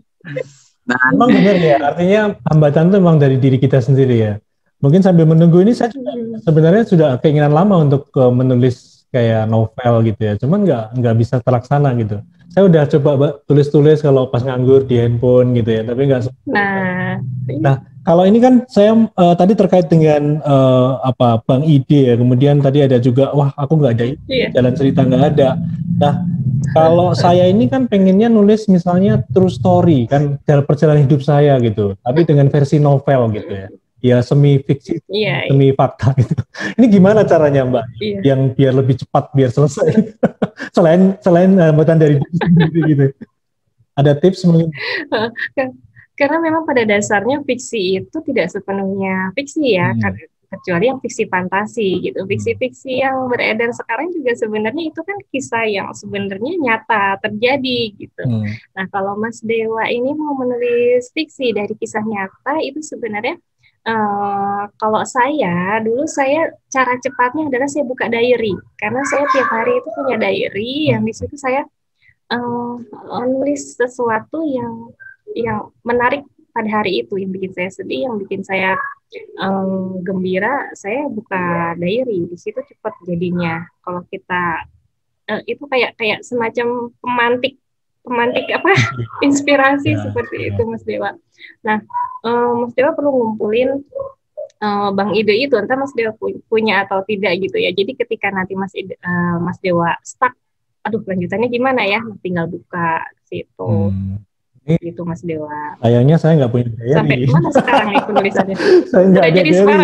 Nah, memang benar ya, artinya hambatan itu memang dari diri kita sendiri ya. Mungkin sambil menunggu ini saya juga sebenarnya sudah keinginan lama untuk menulis kayak novel gitu ya, cuman nggak bisa terlaksana gitu. Saya udah coba tulis-tulis kalau pas nganggur di handphone gitu ya, tapi nggak. Nah, kalau ini kan saya tadi terkait dengan Bang Ide ya, kemudian tadi ada juga, wah aku nggak ada jalan cerita nggak ada. Nah, kalau saya ini kan pengennya nulis misalnya true story kan, dalam perjalanan hidup saya gitu, tapi dengan versi novel gitu ya. Ya semi fiksi, semi fakta gitu. Ini gimana caranya Mbak? Yang biar lebih cepat, biar selesai. selain hambatan dari diri sendiri gitu. Ada tips mungkin? Karena memang pada dasarnya fiksi itu tidak sepenuhnya fiksi ya, kecuali yang fiksi fantasi gitu. Fiksi-fiksi yang beredar sekarang juga sebenarnya itu kan kisah yang sebenarnya nyata terjadi gitu. Nah kalau Mas Dewa ini mau menulis fiksi dari kisah nyata itu sebenarnya kalau dulu saya cara cepatnya adalah saya buka diary, karena saya tiap hari itu punya diary yang di situ saya nulis sesuatu yang menarik pada hari itu, yang bikin saya sedih, yang bikin saya gembira, saya buka diary. Di situ cepat jadinya. Kalau kita itu kayak semacam pemantik inspirasi seperti itu Mas Dewa. Nah, Mas Dewa perlu ngumpulin Bang Ide itu, entah Mas Dewa punya atau tidak gitu ya. Jadi ketika nanti Mas Dewa stuck, aduh lanjutannya gimana ya, tinggal buka situ. Gitu Mas Dewa. Sayangnya saya nggak punya diary. Sampai mana sekarang nih penulisannya? Saya nggak ada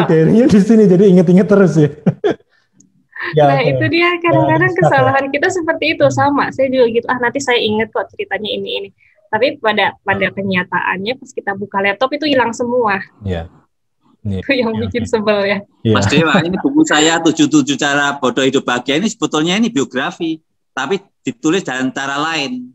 diary-nya di sini, jadi inget-inget terus ya. Nah itu dia kadang-kadang kesalahan kita seperti itu, sama saya juga gitu, nanti saya ingat kok ceritanya ini, tapi pada kenyataannya pas kita buka laptop itu hilang semua. Itu yang bikin sebel ya. Mas Dewa, ini buku saya 77 cara bodoh hidup bahagia ini sebetulnya ini biografi, tapi ditulis dengan cara lain,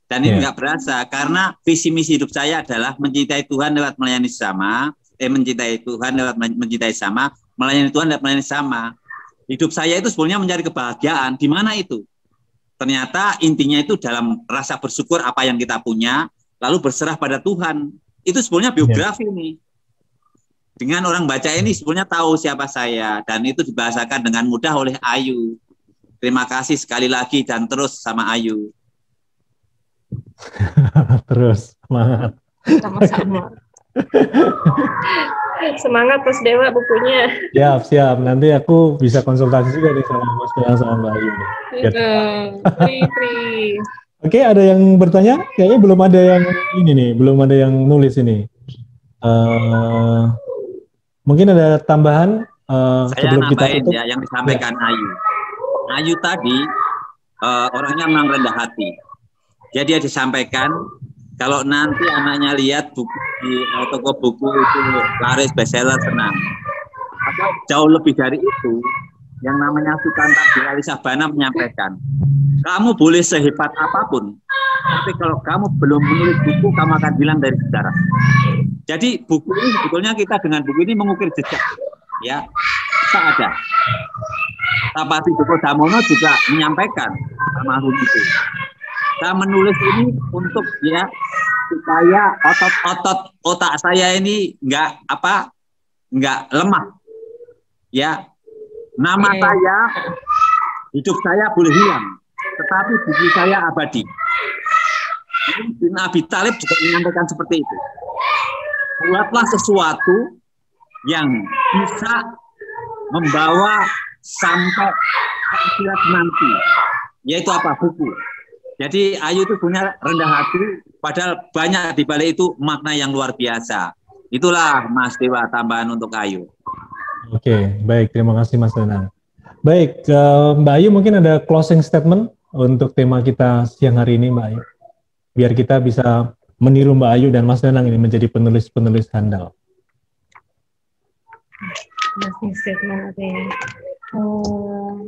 dan ini nggak berasa karena visi misi hidup saya adalah mencintai Tuhan lewat melayani sesama, mencintai Tuhan lewat mencintai sama, melayani Tuhan lewat melayani sama. Hidup saya itu sebenarnya mencari kebahagiaan. Di mana itu? Ternyata intinya itu dalam rasa bersyukur apa yang kita punya, lalu berserah pada Tuhan. Itu sebenarnya biografi nih. Dengan orang baca ini sebenarnya tahu siapa saya, dan itu dibahasakan dengan mudah oleh Ayu. Terima kasih sekali lagi dan terus sama Ayu. Terus semangat. Sama-sama. Semangat Mas Dewa bukunya. Siap. Nanti aku bisa konsultasi juga nih sama Mas Dewa sama Mbak Ayu. Oke, ada yang bertanya? Kayaknya belum ada yang ini nih, belum ada yang nulis ini. Mungkin ada tambahan sebelum kita tutup. Ya, yang disampaikan Ayu. Ayu tadi orangnya memang rendah hati. Jadi dia disampaikan, kalau nanti anaknya lihat buku di toko buku itu laris bestseller, senang. Atau jauh lebih dari itu, yang namanya Sukanta Dewi Sabana menyampaikan, kamu boleh sehebat apapun, tapi kalau kamu belum menulis buku, kamu akan hilang dari sejarah. Jadi buku ini sebetulnya kita dengan buku ini mengukir jejak, ya, tak ada. Tapati Djoko Damono juga menyampaikan almarhum itu. Saya menulis ini untuk supaya otot-otot otak saya ini nggak nggak lemah. Ya, nama saya, hidup saya boleh hilang, tetapi buku saya abadi. Bin Abi Thalib juga menyampaikan seperti itu. Buatlah sesuatu yang bisa membawa sampai akhirat nanti, yaitu apa? Buku. Jadi Ayu itu punya rendah hati, padahal banyak di balik itu makna yang luar biasa. Itulah Mas Dewa tambahan untuk Ayu. Oke, baik, terima kasih Mas Danang. Baik, Mbak Ayu mungkin ada closing statement untuk tema kita siang hari ini, Mbak Ayu. Biar kita bisa meniru Mbak Ayu dan Mas Danang ini menjadi penulis-penulis handal. Closing statement apa ya?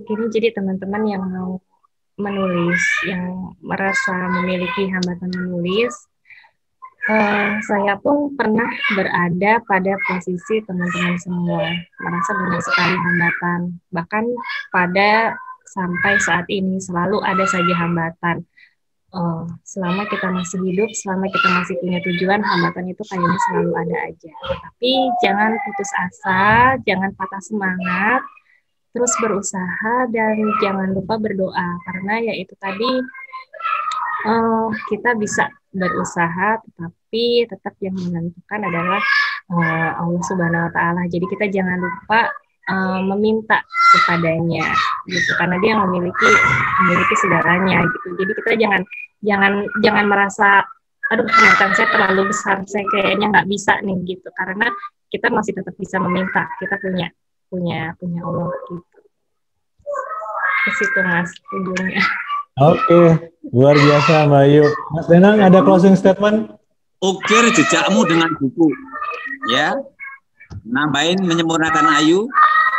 Gini, jadi teman-teman yang mau menulis, yang merasa memiliki hambatan menulis, saya pun pernah berada pada posisi teman-teman semua, merasa banyak sekali hambatan. Bahkan pada sampai saat ini selalu ada saja hambatan. Selama kita masih hidup, selama kita masih punya tujuan, hambatan itu kayaknya selalu ada aja. Tapi jangan putus asa, jangan patah semangat, terus berusaha dan jangan lupa berdoa. Karena ya itu tadi, kita bisa berusaha, tetapi tetap yang menentukan adalah Allah Subhanahu Wa Taala. Jadi kita jangan lupa meminta kepadanya, gitu. Karena dia yang memiliki segalanya, gitu. Jadi kita jangan merasa, aduh hambatan saya terlalu besar, saya kayaknya nggak bisa nih, gitu. Karena kita masih tetap bisa meminta. Kita punya Allah, gitu. Ke situ Mas ujungnya. Oke, luar biasa Mbak Ayu. Mas Danang ada closing statement? Ukir jejakmu dengan buku, ya. Nambahin menyempurnakan Ayu,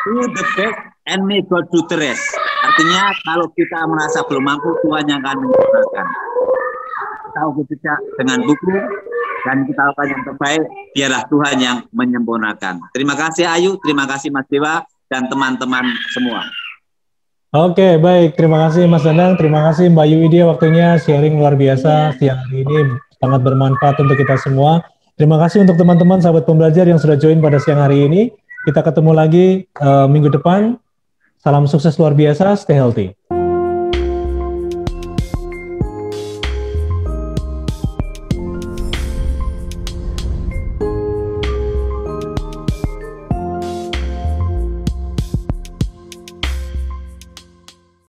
do the best and may God do the rest. Artinya kalau kita merasa belum mampu, Tuhan yang akan menyempurnakan. Kita ukir jejak dengan buku dan kita lakukan yang terbaik, biarlah Tuhan yang menyempurnakan. Terima kasih Ayu, terima kasih Mas Dewa dan teman-teman semua. Oke, baik. Terima kasih Mas Danang, terima kasih Mbak Ayu Widya, waktunya sharing luar biasa siang hari ini, sangat bermanfaat untuk kita semua. Terima kasih untuk teman-teman sahabat pembelajar yang sudah join pada siang hari ini. Kita ketemu lagi minggu depan. Salam sukses luar biasa, stay healthy.